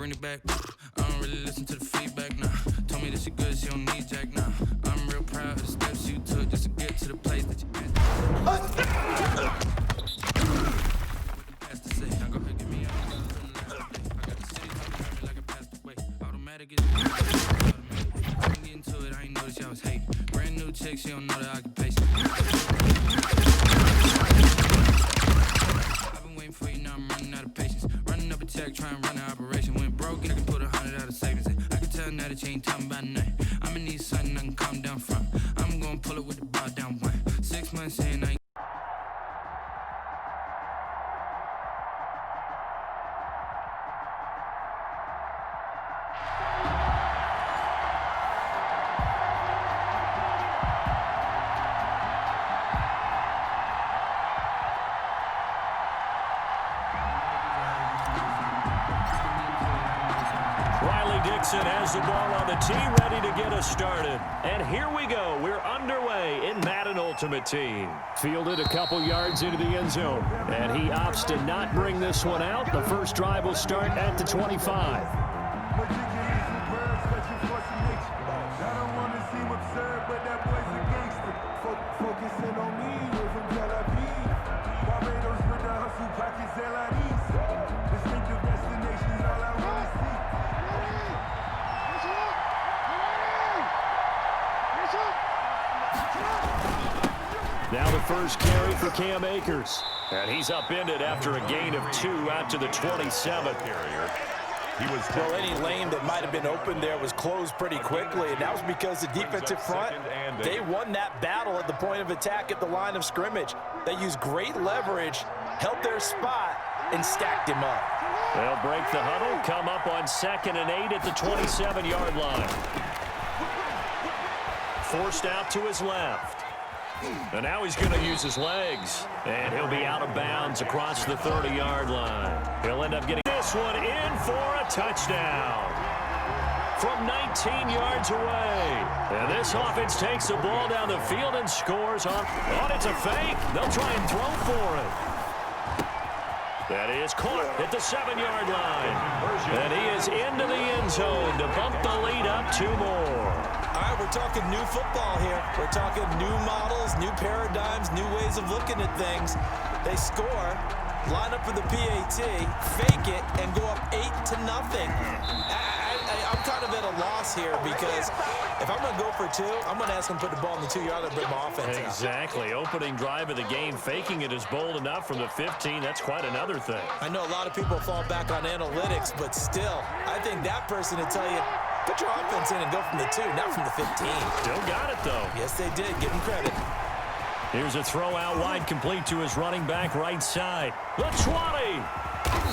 bring it back. I don't really listen to the feedback, nah. Told me that she good, she don't need Jack, nah. I'm real proud of the steps you took just to get to the place that you been. Brand new chick, she don't know the occupation. I've been waiting for you, now I'm running out of patience. Running up a check, trying to run an operation. Went broke, and I can put 100 out of savings. I can tell now that you ain't talking about nothing. I'ma need something I can calm down from. I'm gonna pull it with the bar down one. 6 months in, I ain't. Has the ball on the tee, ready to get us started. And here we go. We're underway in Madden Ultimate Team. Fielded a couple yards into the end zone. And he opts to not bring this one out. The first drive will start at the 25. Now the first carry for Cam Akers. And he's upended after a gain of 2 out to the 27th. Well, any lane that might have been open there was closed pretty quickly, and that was because the defensive front, they won that battle at the point of attack at the line of scrimmage. They used great leverage, held their spot, and stacked him up. They'll break the huddle, come up on 2nd and 8 at the 27-yard line. Forced out to his left. And now he's going to use his legs. And he'll be out of bounds across the 30-yard line. He'll end up getting this one in for a touchdown from 19 yards away. And this offense takes the ball down the field and scores on. Oh, it's a fake. They'll try and throw for it. That is caught at the 7-yard line. And he is into the end zone to bump the lead up 2 more. All right, we're talking new football here. We're talking new models, new paradigms, new ways of looking at things. They score, line up for the PAT, fake it, and go up 8-0. I'm kind of at a loss here because if I'm going to go for 2, I'm going to ask him to put the ball in the 2-yard line and bring my offense out. Exactly. Opening drive of the game, faking it is bold enough from the 15. That's quite another thing. I know a lot of people fall back on analytics, but still, I think that person would tell you, put your offense in and go from the 2, not from the 15. Still got it, though. Yes, they did. Give him credit. Here's a throw out wide, complete to his running back right side. The 20.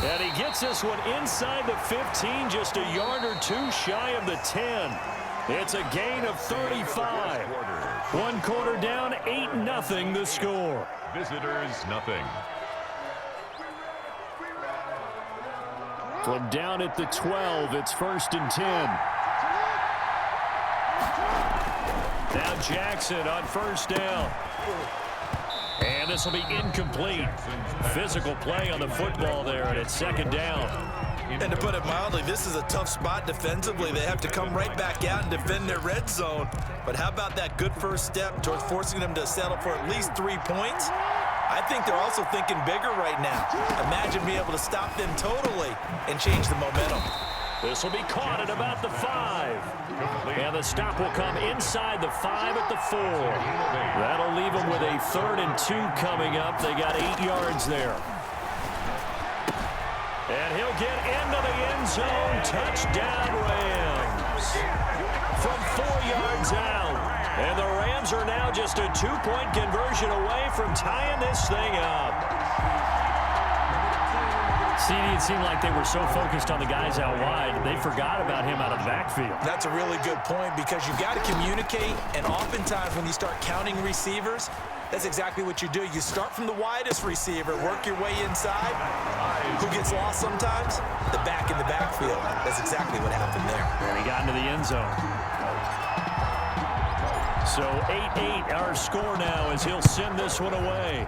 And he gets this one inside the 15, just a yard or 2 shy of the 10. It's a gain of 35. 1 quarter down, 8-0 the score. Visitors, nothing. From down at the 12, it's 1st and 10. Now Jackson on 1st down. And this will be incomplete. Physical play on the football there, and it's 2nd down. And to put it mildly, this is a tough spot defensively. They have to come right back out and defend their red zone. But how about that good first step towards forcing them to settle for at least 3 points? I think they're also thinking bigger right now. Imagine being able to stop them totally and change the momentum. This will be caught at about the 5. And the stop will come inside the 5 at the 4. That'll leave them with a 3rd and 2 coming up. They got 8 yards there. And he'll get into the end zone. Touchdown, Rams. From 4 yards out. And the Rams are now just a 2-point conversion away from tying this thing up. It seemed like they were so focused on the guys out wide, they forgot about him out of the backfield. That's a really good point because you've got to communicate, and oftentimes when you start counting receivers, that's exactly what you do. You start from the widest receiver, work your way inside. Who gets lost sometimes? The back in the backfield. That's exactly what happened there. And he got into the end zone. So 8-8 our score now as he'll send this one away.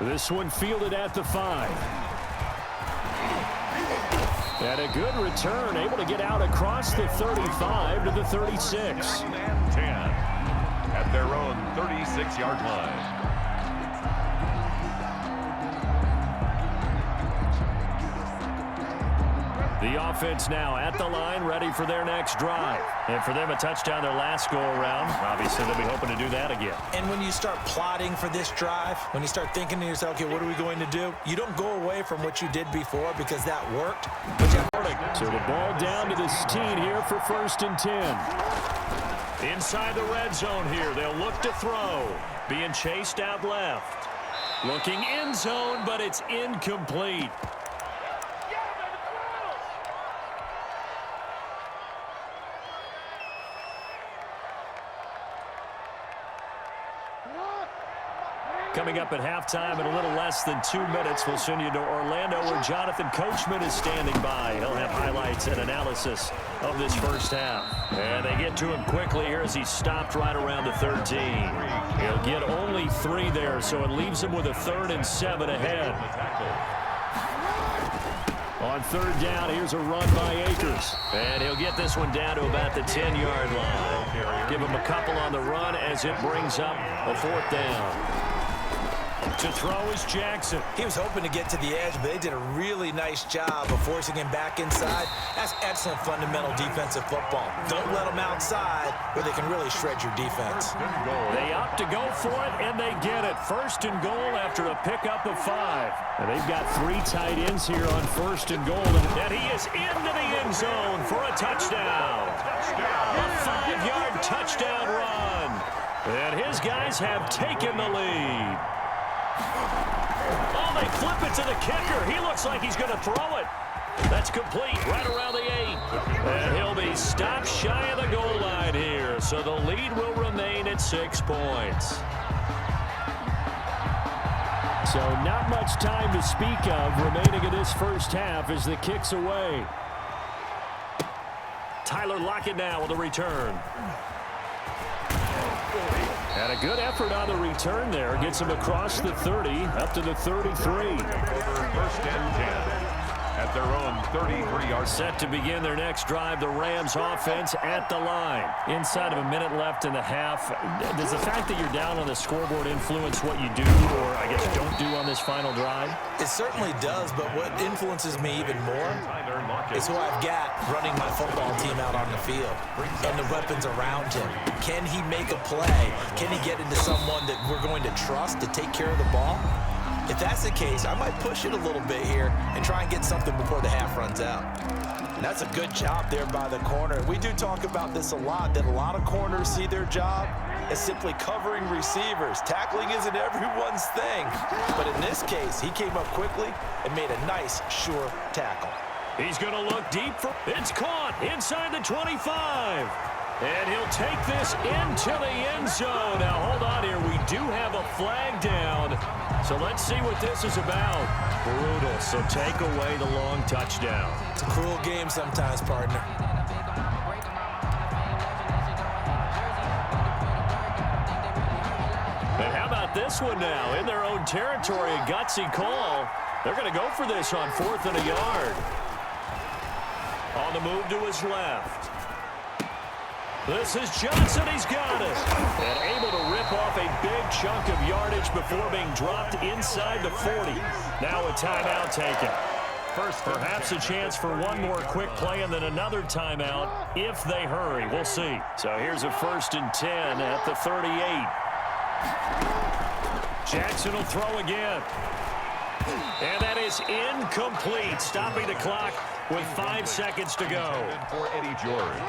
This one fielded at the 5. And a good return, able to get out across the 35 to the 36. 10 at their own 36-yard line. The offense now at the line, ready for their next drive. And for them, a touchdown their last go-around. Obviously, they'll be hoping to do that again. And when you start plotting for this drive, when you start thinking to yourself, okay, what are we going to do? You don't go away from what you did before because that worked. So the ball down to the 16 here for 1st and 10. Inside the red zone here, they'll look to throw. Being chased out left. Looking end zone, but it's incomplete. Coming up at halftime in a little less than 2 minutes, we'll send you to Orlando where Jonathan Coachman is standing by. He'll have highlights and analysis of this first half. And they get to him quickly here as he stopped right around the 13. He'll get only 3 there, so it leaves him with a 3rd and 7 ahead. On 3rd down, here's a run by Akers. And he'll get this one down to about the 10-yard line. Give him a couple on the run as it brings up a 4th down. To throw is Jackson. He was hoping to get to the edge, but they did a really nice job of forcing him back inside. That's excellent fundamental defensive football. Don't let them outside where they can really shred your defense. They opt to go for it, and they get it. 1st and goal after a pickup of 5. And they've got 3 tight ends here on 1st and goal. And he is into the end zone for a touchdown. A 5-yard touchdown run. And his guys have taken the lead. Oh, they flip it to the kicker. He looks like he's going to throw it. That's complete right around the 8. And he'll be stopped shy of the goal line here. So the lead will remain at 6 points. So not much time to speak of remaining in this first half as the kick's away. Tyler Lockett now with a return. And a good effort on the return there. Gets him across the 30, up to the 33. 1st and 10 at their own 33-yard. Set to begin their next drive, the Rams offense at the line. Inside of a minute left in the half, does the fact that you're down on the scoreboard influence what you do, or I guess don't do on this final drive? It certainly does, but what influences me even more is who I've got running my football team out on the field and the weapons around him. Can he make a play? Can he get into someone that we're going to trust to take care of the ball? If that's the case, I might push it a little bit here and try and get something before the half runs out. And that's a good job there by the corner. We do talk about this a lot, that a lot of corners see their job as simply covering receivers. Tackling isn't everyone's thing. But in this case, he came up quickly and made a nice, sure tackle. He's going to look deep for... It's caught inside the 25. And he'll take this into the end zone. Now, hold on here. We do have a flag down. So let's see what this is about. Brutal. So take away the long touchdown. It's a cruel game sometimes, partner. And how about this one now? In their own territory, a gutsy call. They're going to go for this on 4th and a yard. On the move to his left. This is Johnson. He's got it. And able to rip off a big chunk of yardage before being dropped inside the 40. Now a timeout taken. Perhaps a chance for one more quick play and then another timeout if they hurry. We'll see. So here's a 1st and 10 at the 38. Jackson will throw again. And that is incomplete, stopping the clock with 5 seconds to go. For Eddie George.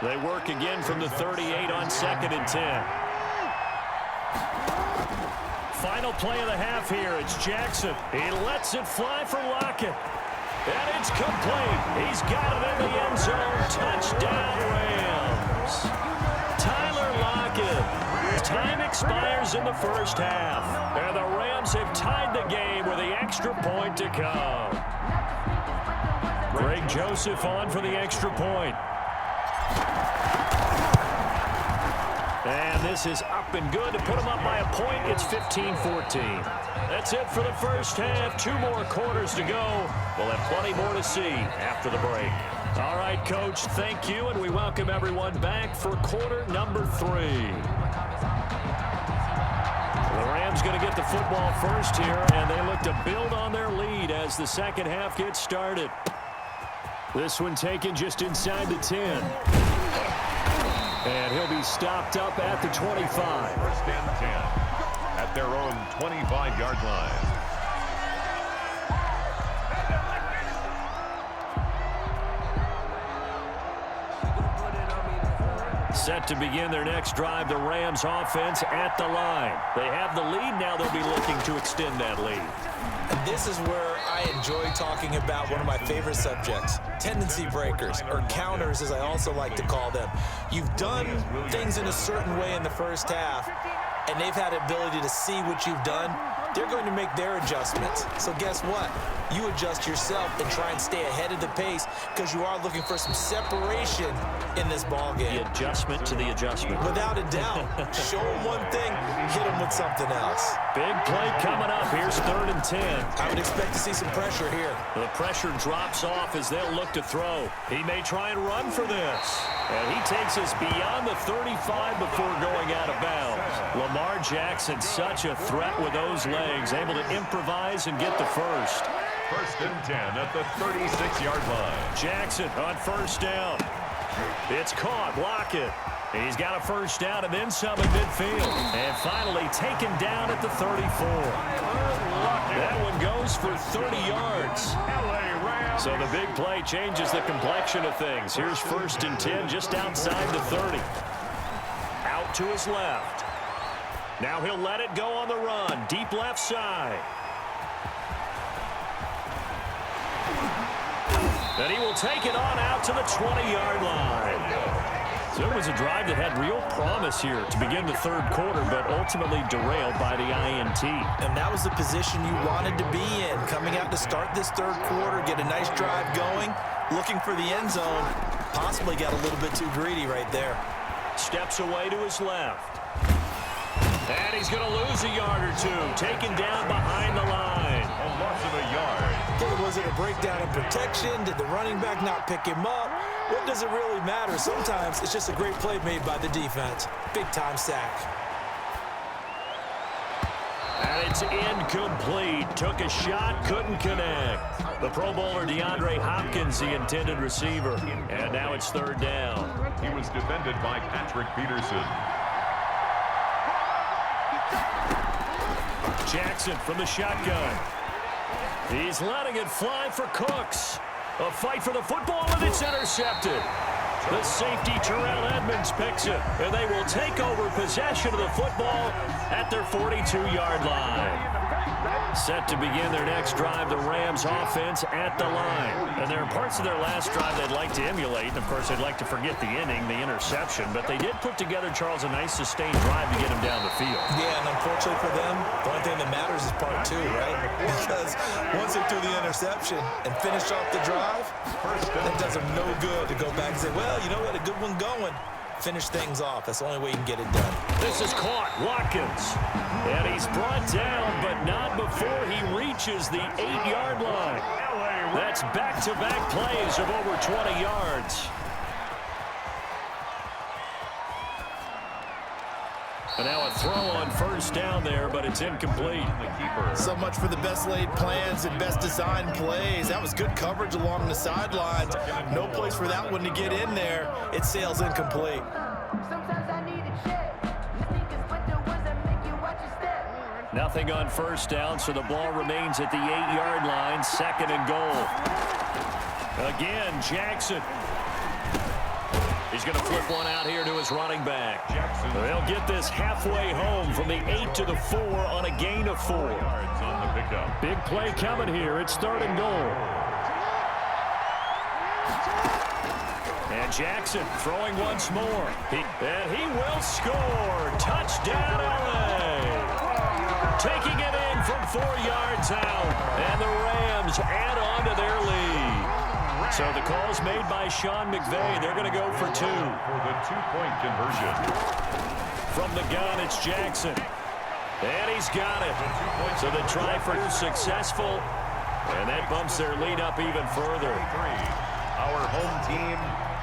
They work again from the 38 on 2nd and 10. Final play of the half here. It's Jackson. He lets it fly for Lockett. And it's complete. He's got it in the end zone. Touchdown, Rams. Tyler Lockett. Time expires in the first half. And the Rams have tied the game with the extra point to come. Greg Joseph on for the extra point. And this is up and good to put them up by a point. It's 15-14. That's it for the first half. 2 more quarters to go. We'll have plenty more to see after the break. All right, Coach, thank you, and we welcome everyone back for quarter number 3. The Rams going to get the football first here, and they look to build on their lead as the second half gets started. This one taken just inside the 10. And he'll be stopped up at the 25. First and 10 at their own 25-yard line. Set to begin their next drive, the Rams offense at the line. They have the lead. Now they'll be looking to extend that lead. And this is where I enjoy talking about one of my favorite subjects, tendency breakers, or counters as I also like to call them. You've done things in a certain way in the first half, and they've had the ability to see what you've done. They're going to make their adjustments. So guess what? You adjust yourself and try and stay ahead of the pace because you are looking for some separation in this ball game. The adjustment to the adjustment. Without a doubt. Show them one thing, hit them with something else. Big play coming up. Here's 3rd and 10. I would expect to see some pressure here. The pressure drops off as they'll look to throw. He may try and run for this. And he takes us beyond the 35 before going out of bounds. Lamar Jackson, such a threat with those legs, able to improvise and get the first. First and 10 at the 36-yard line. Jackson on first down. It's caught. Lockett. He's got a first down and then some in midfield. And finally taken down at the 34. That one goes for 30 yards. So the big play changes the complexion of things. Here's 1st and 10 just outside the 30. Out to his left. Now he'll let it go on the run. Deep left side. And he will take it on out to the 20-yard line. So it was a drive that had real promise here to begin the 3rd quarter, but ultimately derailed by the INT. And that was the position you wanted to be in. Coming out to start this 3rd quarter, get a nice drive going, looking for the end zone. Possibly got a little bit too greedy right there. Steps away to his left. And he's going to lose a yard or 2. Taken down behind the line. A loss of a yard. Was it a breakdown in protection? Did the running back not pick him up? What does it really matter? Sometimes it's just a great play made by the defense. Big-time sack. And it's incomplete. Took a shot, couldn't connect. The Pro Bowler DeAndre Hopkins, the intended receiver. And now it's 3rd down. He was defended by Patrick Peterson. Jackson from the shotgun. He's letting it fly for Cooks. A fight for the football, and it's intercepted. The safety, Terrell Edmonds, picks it, and they will take over possession of the football at their 42-yard line. Set to begin their next drive, the Rams offense at the line. And there are parts of their last drive they'd like to emulate. And, of course, they'd like to forget the inning, the interception. But they did put together, Charles, a nice sustained drive to get him down the field. Yeah, and unfortunately for them, the only thing that matters is part 2, right? Because once they threw the interception and finished off the drive, that does them no good to go back and say, well, you know what, a good one going. Finish things off. That's the only way you can get it done. This is caught. Watkins. And he's brought down, but not before he reaches the 8-yard line. That's back-to-back plays of over 20 yards. And now a throw on first down there, but it's incomplete. So much for the best laid plans and best designed plays. That was good coverage along the sidelines. No place for that one to get in there. It sails incomplete. Nothing on first down, so the ball remains at the 8-yard line. 2nd and goal. Again, Jackson. He's going to flip one out here to his running back. Jackson. They'll get this halfway home from the 8 to the 4 on a gain of 4. Yards on the pickup. Big play coming here. It's 3rd and goal. And Jackson throwing once more. And he will score. Touchdown, LA. Taking it in from 4 yards out. And the Rams add on to their lead. So the call's made by Sean McVay. They're going to go for 2. For the 2-point conversion. From the gun, it's Jackson. And he's got it. So the try for successful. And that bumps their lead up even further. Our home team,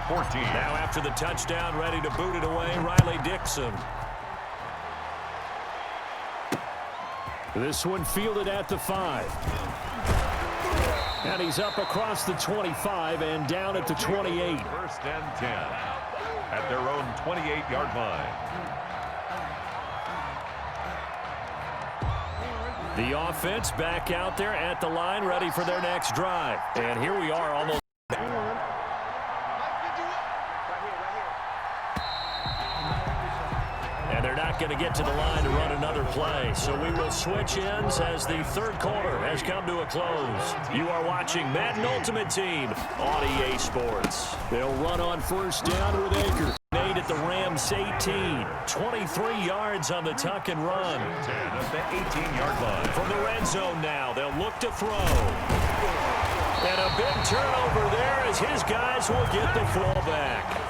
14. Now after the touchdown, ready to boot it away, Riley Dixon. This one fielded at the 5. And he's up across the 25 and down at the 28. First and 10 at their own 28-yard line. The offense back out there at the line, ready for their next drive. And here we are almost. And they're not going to get to the line to run another play. So we will switch ends as the third quarter has come to a close. You are watching Madden Ultimate Team on EA Sports. They'll run on first down with Akers. Made at the Rams 18. 23 yards on the tuck and run. 10 at the 18-yard line. From the red zone now, they'll look to throw. And a big turnover there as his guys will get the ball back.